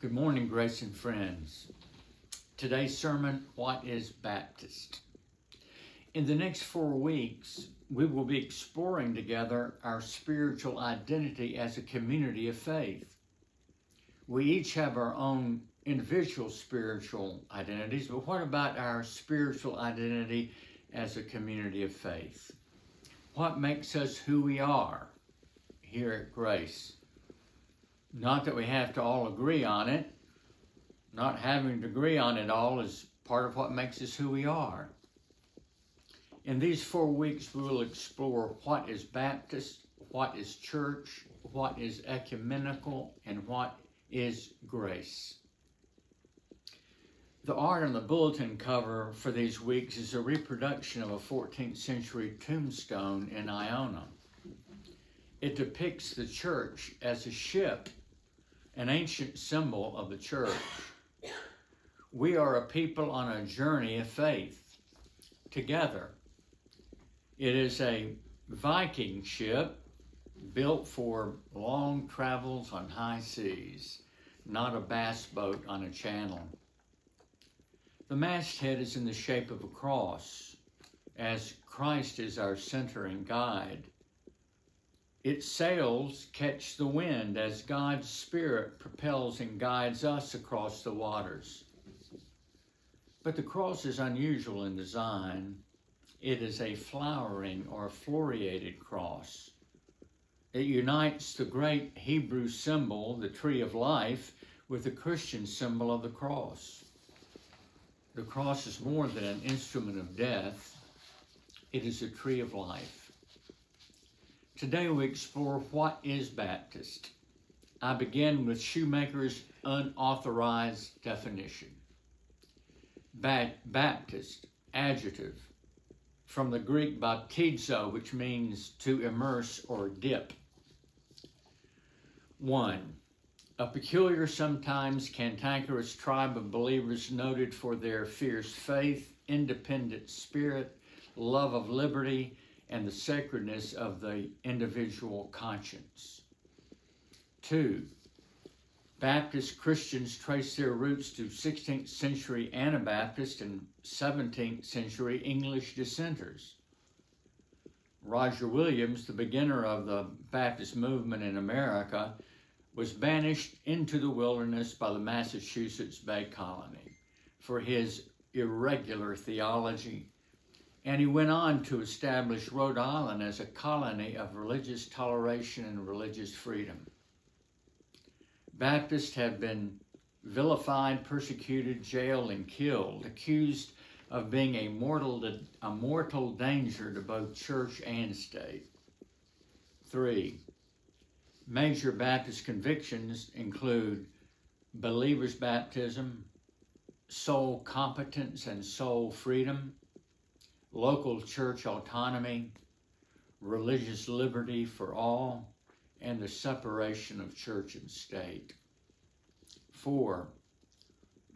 Good morning, grace and friends. Today's sermon, What is Baptist? In the next 4 weeks, we will be exploring together our spiritual identity as a community of faith. We each have our own individual spiritual identities, but what about our spiritual identity as a community of faith? What makes us who we are here at Grace? Not that we have to all agree on it. Not having to agree on it all is part of what makes us who we are. In these 4 weeks, we will explore what is Baptist, what is church, what is ecumenical, and what is grace. The art on the bulletin cover for these weeks is a reproduction of a 14th century tombstone in Iona. It depicts the church as a ship, an ancient symbol of the church. We are a people on a journey of faith together. It is a Viking ship built for long travels on high seas, not a bass boat on a channel. The masthead is in the shape of a cross, as Christ is our center and guide. Its sails catch the wind as God's Spirit propels and guides us across the waters. But the cross is unusual in design. It is a flowering or floriated cross. It unites the great Hebrew symbol, the tree of life, with the Christian symbol of the cross. The cross is more than an instrument of death. It is a tree of life. Today we explore what is Baptist. I begin with Shoemaker's unauthorized definition. Baptist, adjective, from the Greek baptizo, which means to immerse or dip. 1. A peculiar, sometimes cantankerous tribe of believers noted for their fierce faith, independent spirit, love of liberty, and the sacredness of the individual conscience. 2. Baptist Christians trace their roots to 16th century Anabaptist and 17th century English dissenters. Roger Williams, the beginner of the Baptist movement in America, was banished into the wilderness by the Massachusetts Bay Colony for his irregular theology, and he went on to establish Rhode Island as a colony of religious toleration and religious freedom. Baptists have been vilified, persecuted, jailed, and killed, accused of being a mortal danger to both church and state. 3. Major Baptist convictions include believer's baptism, soul competence and soul freedom, local church autonomy, religious liberty for all, and the separation of church and state. 4.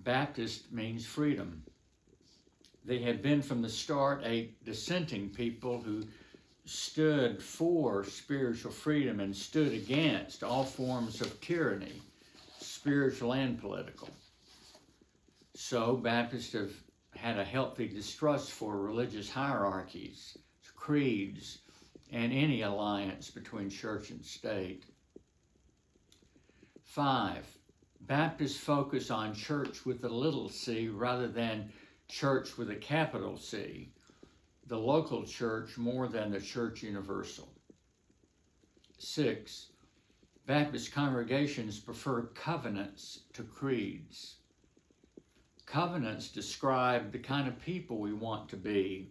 Baptist means freedom. They have been from the start a dissenting people who stood for spiritual freedom and stood against all forms of tyranny, spiritual and political. So Baptists have had a healthy distrust for religious hierarchies, creeds, and any alliance between church and state. 5. Baptists focus on church with a little c rather than church with a capital C, the local church more than the church universal. 6. Baptist congregations prefer covenants to creeds. Covenants describe the kind of people we want to be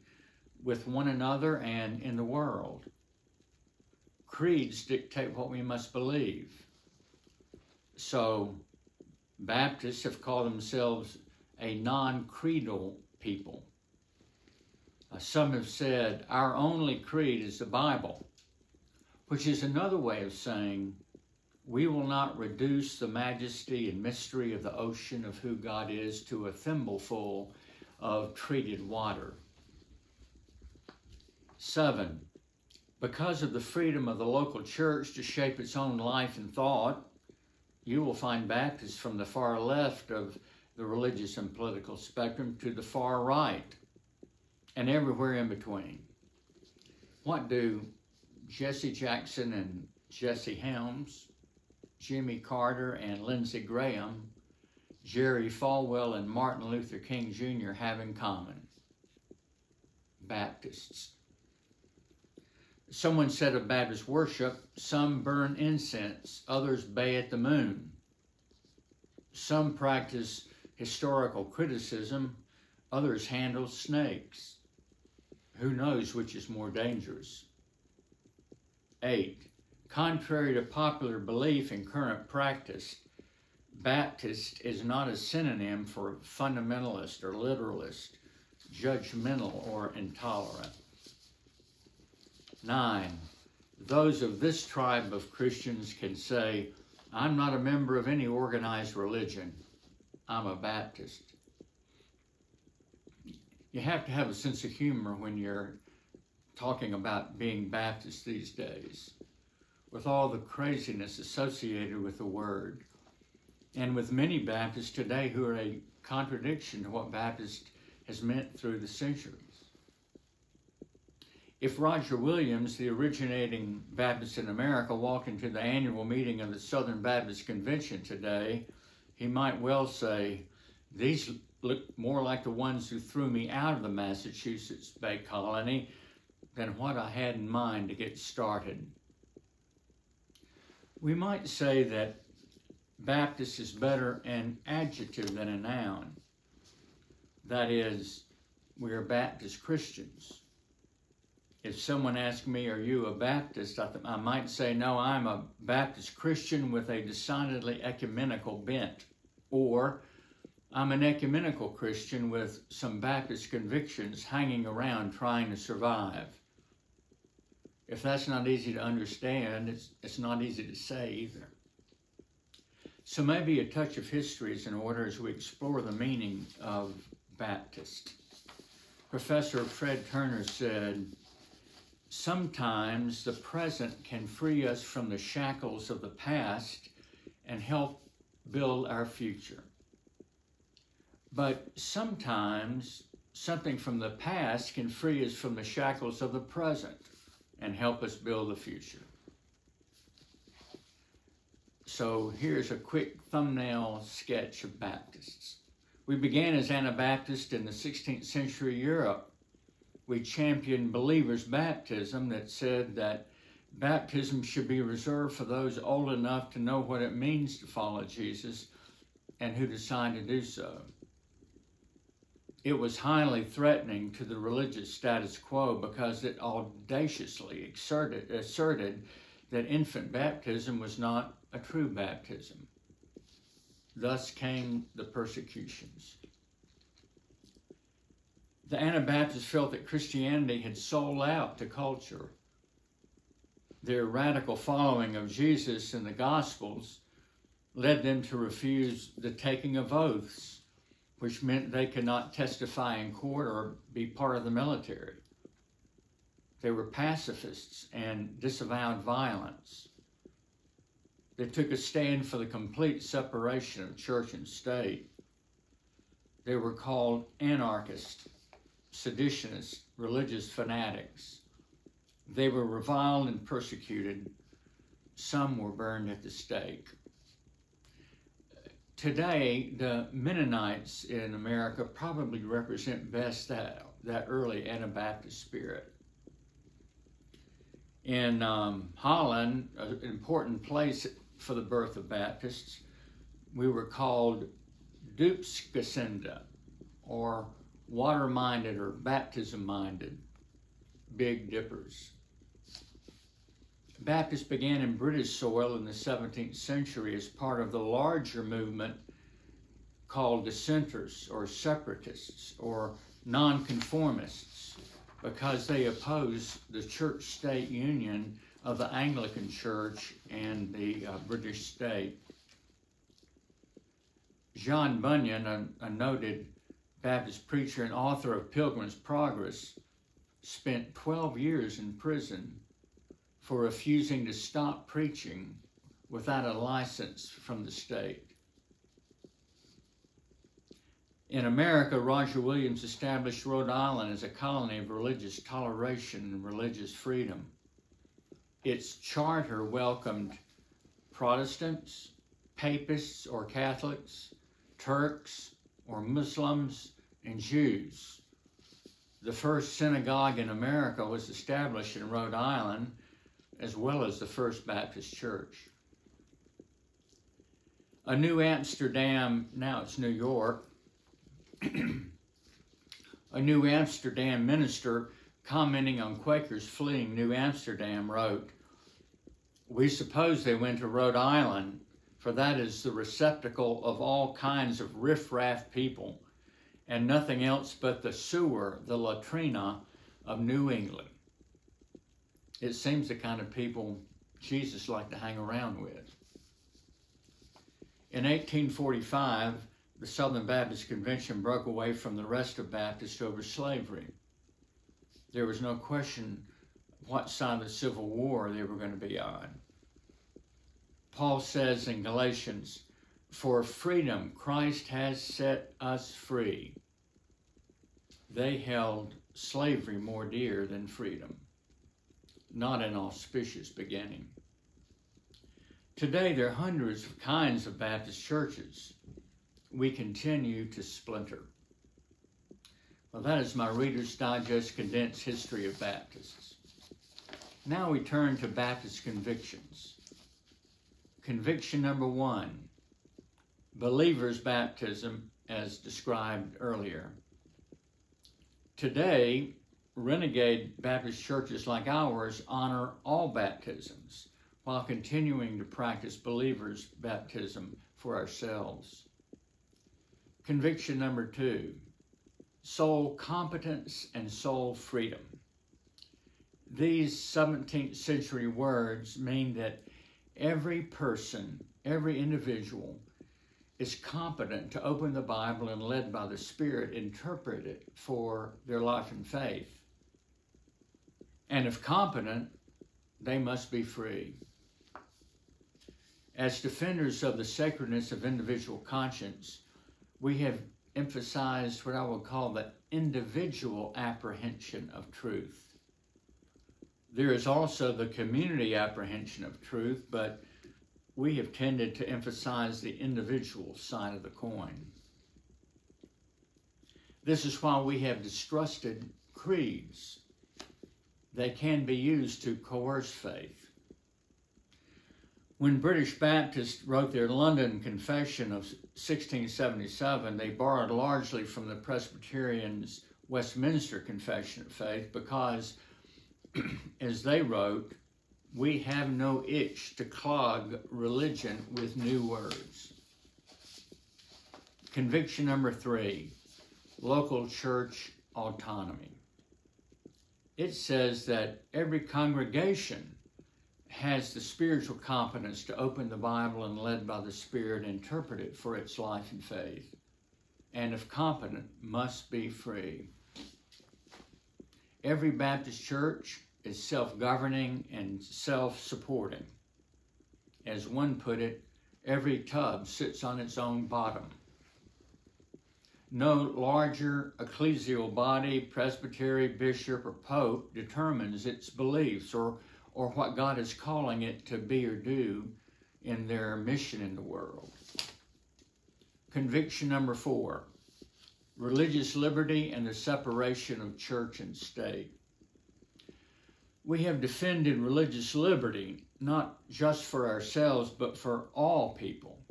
with one another and in the world. Creeds dictate what we must believe. So, Baptists have called themselves a non-creedal people. Some have said, our only creed is the Bible, which is another way of saying, we will not reduce the majesty and mystery of the ocean of who God is to a thimbleful of treated water. 7. Because of the freedom of the local church to shape its own life and thought, you will find Baptists from the far left of the religious and political spectrum to the far right, and everywhere in between. What do Jesse Jackson and Jesse Helms, Jimmy Carter and Lindsey Graham, Jerry Falwell and Martin Luther King Jr. have in common? Baptists. Someone said of Baptist worship, some burn incense, others bay at the moon. Some practice historical criticism, others handle snakes. Who knows which is more dangerous? 8. Contrary to popular belief and current practice, Baptist is not a synonym for fundamentalist or literalist, judgmental or intolerant. 9. Those of this tribe of Christians can say, I'm not a member of any organized religion. I'm a Baptist. You have to have a sense of humor when you're talking about being Baptist these days, with all the craziness associated with the word, and with many Baptists today who are a contradiction to what Baptist has meant through the centuries. If Roger Williams, the originating Baptist in America, walked into the annual meeting of the Southern Baptist Convention today, he might well say, these look more like the ones who threw me out of the Massachusetts Bay Colony than what I had in mind to get started. We might say that Baptist is better an adjective than a noun. That is, we are Baptist Christians. If someone asked me, are you a Baptist? I might say, no, I'm a Baptist Christian with a decidedly ecumenical bent. Or, I'm an ecumenical Christian with some Baptist convictions hanging around trying to survive. If that's not easy to understand, it's not easy to say either. So maybe a touch of history is in order as we explore the meaning of Baptist. Professor Fred Turner said, sometimes the present can free us from the shackles of the past and help build our future. But sometimes something from the past can free us from the shackles of the present and help us build the future. So here's a quick thumbnail sketch of Baptists. We began as Anabaptists in the 16th century Europe. We championed believers' baptism that said that baptism should be reserved for those old enough to know what it means to follow Jesus and who decide to do so. It was highly threatening to the religious status quo because it audaciously asserted that infant baptism was not a true baptism. Thus came the persecutions. The Anabaptists felt that Christianity had sold out to culture. Their radical following of Jesus in the Gospels led them to refuse the taking of oaths, which meant they could not testify in court or be part of the military. They were pacifists and disavowed violence. They took a stand for the complete separation of church and state. They were called anarchists, seditionists, religious fanatics. They were reviled and persecuted. Some were burned at the stake. Today, the Mennonites in America probably represent best that early Anabaptist spirit. In Holland, an important place for the birth of Baptists, we were called Doopsgezinde, or water-minded or baptism-minded, Big Dippers. Baptists began in British soil in the 17th century as part of the larger movement called dissenters or separatists or nonconformists, because they opposed the church-state union of the Anglican Church and the British state. John Bunyan, a noted Baptist preacher and author of Pilgrim's Progress, spent 12 years in prison for refusing to stop preaching without a license from the state. In America, Roger Williams established Rhode Island as a colony of religious toleration and religious freedom. Its charter welcomed Protestants, Papists or Catholics, Turks or Muslims, and Jews. The first synagogue in America was established in Rhode Island, as well as the First Baptist Church. A New Amsterdam, now it's New York, a New Amsterdam minister commenting on Quakers fleeing New Amsterdam wrote, "We suppose they went to Rhode Island, for that is the receptacle of all kinds of riff-raff people, and nothing else but the sewer, the latrina of New England." It seems the kind of people Jesus liked to hang around with. In 1845, the Southern Baptist Convention broke away from the rest of Baptists over slavery. There was no question what side of the Civil War they were going to be on. Paul says in Galatians, "For freedom Christ has set us free." They held slavery more dear than freedom. Not an auspicious beginning. Today there are hundreds of kinds of Baptist churches. We continue to splinter. Well, that is my Reader's Digest condensed history of Baptists. Now we turn to Baptist convictions. Conviction number 1, believer's baptism as described earlier. Today, renegade Baptist churches like ours honor all baptisms while continuing to practice believers' baptism for ourselves. Conviction number 2, soul competence and soul freedom. These 17th century words mean that every person, every individual is competent to open the Bible and, led by the Spirit, interpret it for their life and faith. And if competent, they must be free. As defenders of the sacredness of individual conscience, we have emphasized what I would call the individual apprehension of truth. There is also the community apprehension of truth, but we have tended to emphasize the individual side of the coin. This is why we have distrusted creeds. They can be used to coerce faith. When British Baptists wrote their London Confession of 1677, they borrowed largely from the Presbyterians' Westminster Confession of Faith because, as they wrote, "We have no itch to clog religion with new words." Conviction number 3, local church autonomy. It says that every congregation has the spiritual competence to open the Bible and, led by the Spirit, interpret it for its life and faith, and if competent, must be free. Every Baptist church is self-governing and self-supporting. As one put it, every tub sits on its own bottom. No larger ecclesial body, presbytery, bishop, or pope determines its beliefs or what God is calling it to be or do in their mission in the world. Conviction number 4, religious liberty and the separation of church and state. We have defended religious liberty, not just for ourselves, but for all people.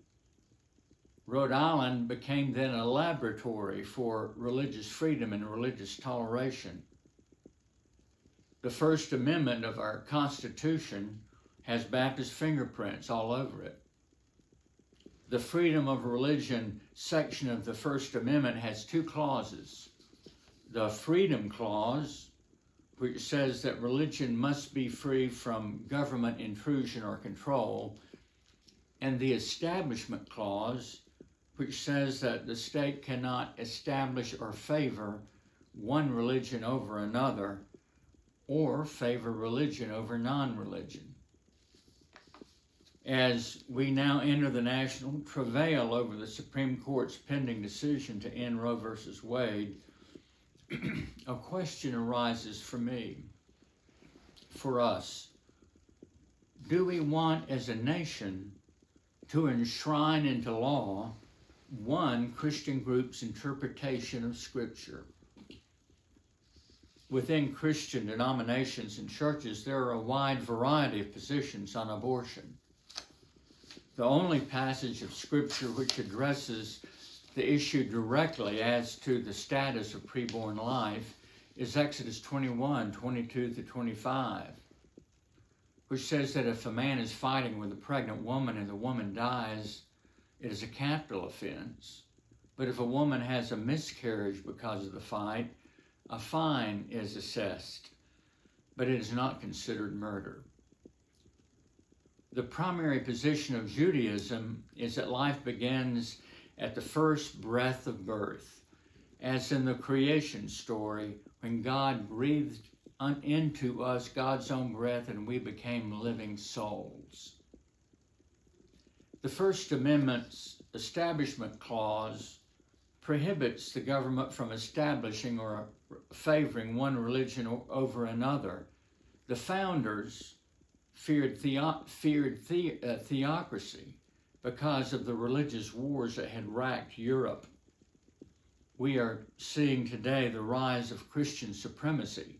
Rhode Island became then a laboratory for religious freedom and religious toleration. The First Amendment of our Constitution has Baptist fingerprints all over it. The freedom of religion section of the First Amendment has 2 clauses. The Freedom Clause, which says that religion must be free from government intrusion or control, and the Establishment Clause, which says that the state cannot establish or favor one religion over another, or favor religion over non-religion. as we now enter the national travail over the Supreme Court's pending decision to end Roe versus Wade, a question arises for me, for us. Do we want as a nation to enshrine into law one Christian group's interpretation of Scripture? Within Christian denominations and churches, there are a wide variety of positions on abortion. The only passage of Scripture which addresses the issue directly as to the status of preborn life is Exodus 21, 22 to 25, which says that if a man is fighting with a pregnant woman and the woman dies, it is a capital offense. But if a woman has a miscarriage because of the fight, a fine is assessed, but it is not considered murder. The primary position of Judaism is that life begins at the first breath of birth, as in the creation story, when God breathed into us God's own breath and we became living souls. The First Amendment's Establishment Clause prohibits the government from establishing or favoring one religion over another. The founders feared theocracy because of the religious wars that had racked Europe. We are seeing today the rise of Christian supremacy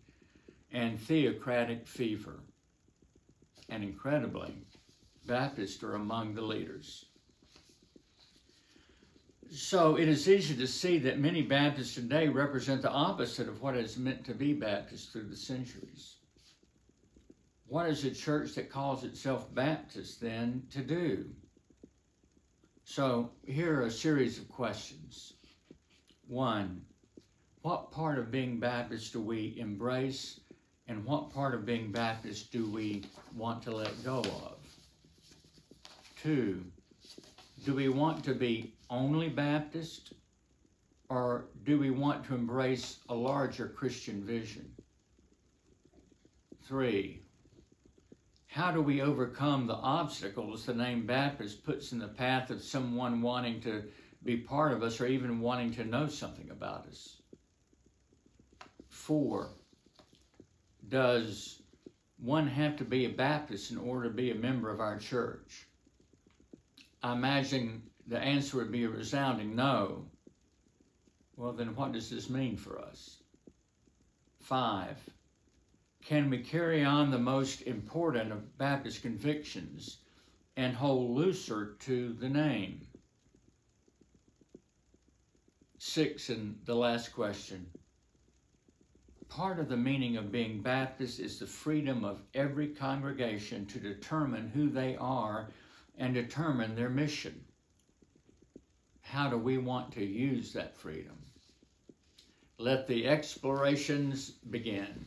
and theocratic fever. And incredibly, Baptists are among the leaders. So it is easy to see that many Baptists today represent the opposite of what is meant to be Baptist through the centuries. What is a church that calls itself Baptist then to do? So here are a series of questions. 1, what part of being Baptist do we embrace, and what part of being Baptist do we want to let go of? 2, do we want to be only Baptist, or do we want to embrace a larger Christian vision? 3, how do we overcome the obstacles the name Baptist puts in the path of someone wanting to be part of us or even wanting to know something about us? 4, does one have to be a Baptist in order to be a member of our church? I imagine the answer would be a resounding no. Well, then what does this mean for us? 5, can we carry on the most important of Baptist convictions and hold looser to the name? 6, and the last question. Part of the meaning of being Baptist is the freedom of every congregation to determine who they are and determine their mission. How do we want to use that freedom? Let the explorations begin.